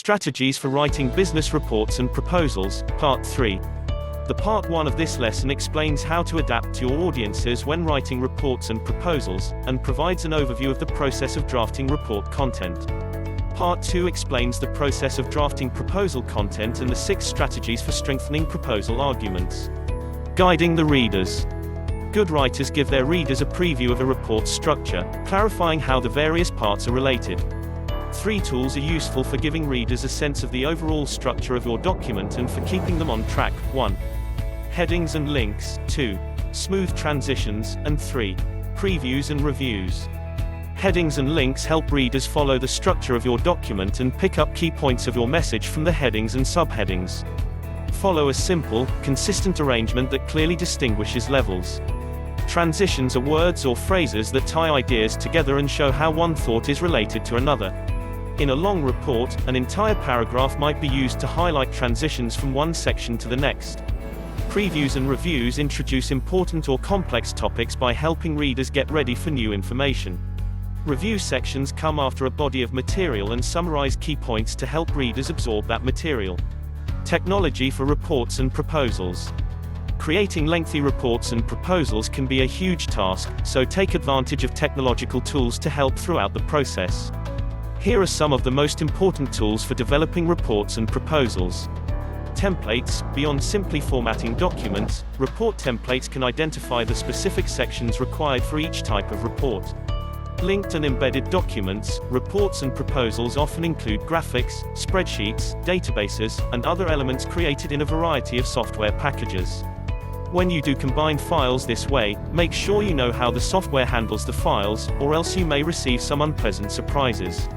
Strategies for Writing Business Reports and Proposals, Part 3. The Part 1 of this lesson explains how to adapt to your audiences when writing reports and proposals, and provides an overview of the process of drafting report content. Part 2 explains the process of drafting proposal content and the 6 strategies for strengthening proposal arguments. Guiding the readers. Good writers give their readers a preview of a report's structure, clarifying how the various parts are related. 3 tools are useful for giving readers a sense of the overall structure of your document and for keeping them on track. 1. Headings and links. 2. Smooth transitions. And 3. Previews and reviews. Headings and links help readers follow the structure of your document and pick up key points of your message from the headings and subheadings. Follow a simple, consistent arrangement that clearly distinguishes levels. Transitions are words or phrases that tie ideas together and show how one thought is related to another. In a long report, an entire paragraph might be used to highlight transitions from one section to the next. Previews and reviews introduce important or complex topics by helping readers get ready for new information. Review sections come after a body of material and summarize key points to help readers absorb that material. Technology for reports and proposals. Creating lengthy reports and proposals can be a huge task, so take advantage of technological tools to help throughout the process. Here are some of the most important tools for developing reports and proposals. Templates. Beyond simply formatting documents, report templates can identify the specific sections required for each type of report. Linked and embedded documents. Reports and proposals often include graphics, spreadsheets, databases, and other elements created in a variety of software packages. When you do combine files this way, make sure you know how the software handles the files, or else you may receive some unpleasant surprises.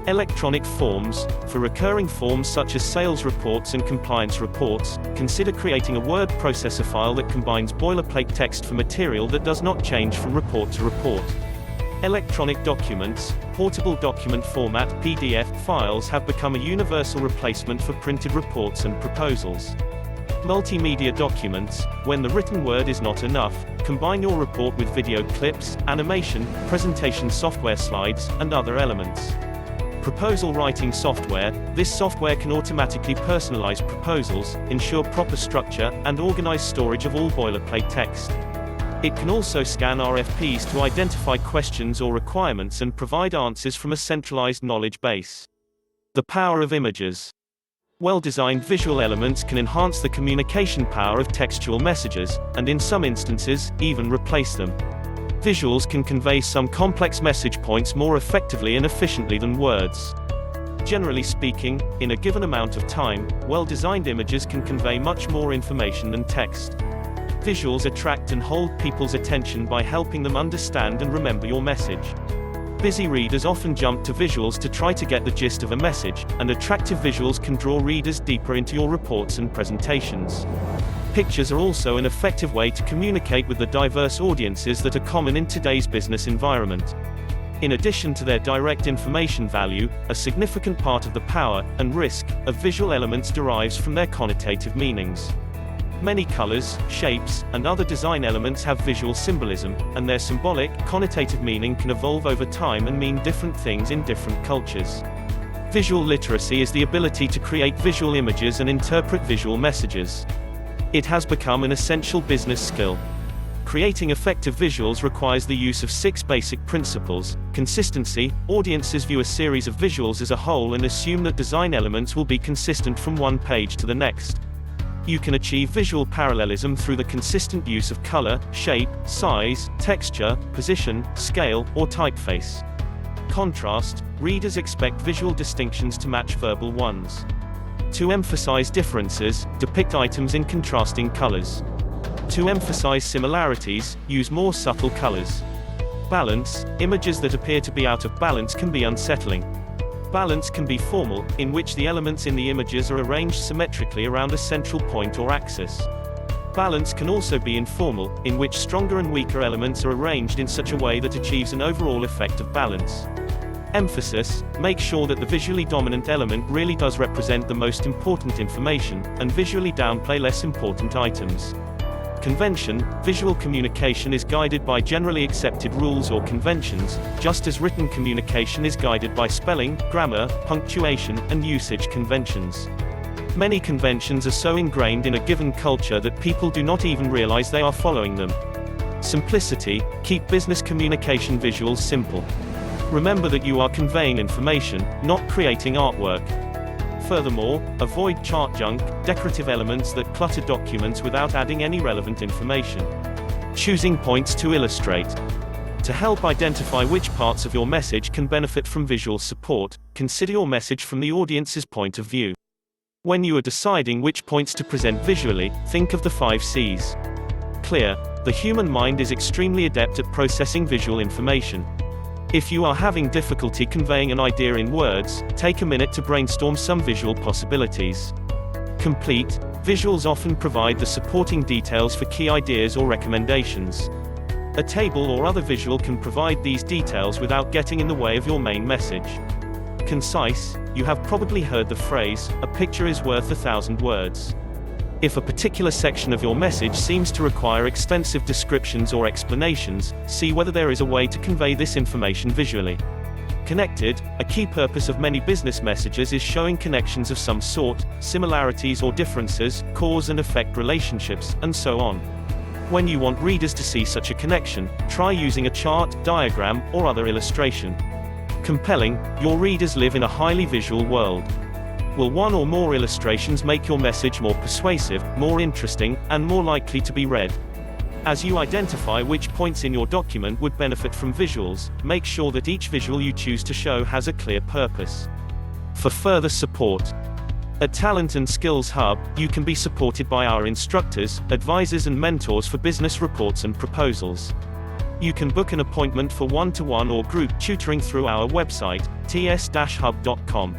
Electronic forms. For recurring forms such as sales reports and compliance reports, consider creating a word processor file that combines boilerplate text for material that does not change from report to report. Electronic documents. Portable document format (PDF) files have become a universal replacement for printed reports and proposals. Multimedia documents. When the written word is not enough, combine your report with video clips, animation, presentation software slides, and other elements. Proposal writing software. This software can automatically personalize proposals, ensure proper structure, and organize storage of all boilerplate text. It can also scan RFPs to identify questions or requirements and provide answers from a centralized knowledge base. The power of images. Well-designed visual elements can enhance the communication power of textual messages, and in some instances, even replace them. Visuals can convey some complex message points more effectively and efficiently than words. Generally speaking, in a given amount of time, well-designed images can convey much more information than text. Visuals attract and hold people's attention by helping them understand and remember your message. Busy readers often jump to visuals to try to get the gist of a message, and attractive visuals can draw readers deeper into your reports and presentations. Pictures are also an effective way to communicate with the diverse audiences that are common in today's business environment. In addition to their direct information value, a significant part of the power and risk of visual elements derives from their connotative meanings. Many colors, shapes, and other design elements have visual symbolism, and their symbolic, connotative meaning can evolve over time and mean different things in different cultures. Visual literacy is the ability to create visual images and interpret visual messages. It has become an essential business skill. Creating effective visuals requires the use of 6 basic principles. Consistency. Audiences view a series of visuals as a whole and assume that design elements will be consistent from one page to the next. You can achieve visual parallelism through the consistent use of color, shape, size, texture, position, scale, or typeface. Contrast. Readers expect visual distinctions to match verbal ones. To emphasize differences, depict items in contrasting colors. To emphasize similarities, use more subtle colors. Balance. Images that appear to be out of balance can be unsettling. Balance can be formal, in which the elements in the images are arranged symmetrically around a central point or axis. Balance can also be informal, in which stronger and weaker elements are arranged in such a way that achieves an overall effect of balance. Emphasis. Make sure that the visually dominant element really does represent the most important information, and visually downplay less important items. Convention: visual communication is guided by generally accepted rules or conventions, just as written communication is guided by spelling, grammar, punctuation, and usage conventions. Many conventions are so ingrained in a given culture that people do not even realize they are following them. Simplicity: keep business communication visuals simple. Remember that you are conveying information, not creating artwork. Furthermore, avoid chart junk, decorative elements that clutter documents without adding any relevant information. Choosing points to illustrate. To help identify which parts of your message can benefit from visual support, consider your message from the audience's point of view. When you are deciding which points to present visually, think of the 5 C's. Clear: the human mind is extremely adept at processing visual information. If you are having difficulty conveying an idea in words, take a minute to brainstorm some visual possibilities. Complete: visuals often provide the supporting details for key ideas or recommendations. A table or other visual can provide these details without getting in the way of your main message. Concise: you have probably heard the phrase, "A picture is worth 1,000 words." If a particular section of your message seems to require extensive descriptions or explanations, see whether there is a way to convey this information visually. Connected: a key purpose of many business messages is showing connections of some sort, similarities or differences, cause and effect relationships, and so on. When you want readers to see such a connection, try using a chart, diagram, or other illustration. Compelling: your readers live in a highly visual world. Will one or more illustrations make your message more persuasive, more interesting, and more likely to be read? As you identify which points in your document would benefit from visuals, make sure that each visual you choose to show has a clear purpose. For further support at Talent and Skills Hub, you can be supported by our instructors, advisors and mentors for business reports and proposals. You can book an appointment for one-to-one or group tutoring through our website, ts-hub.com.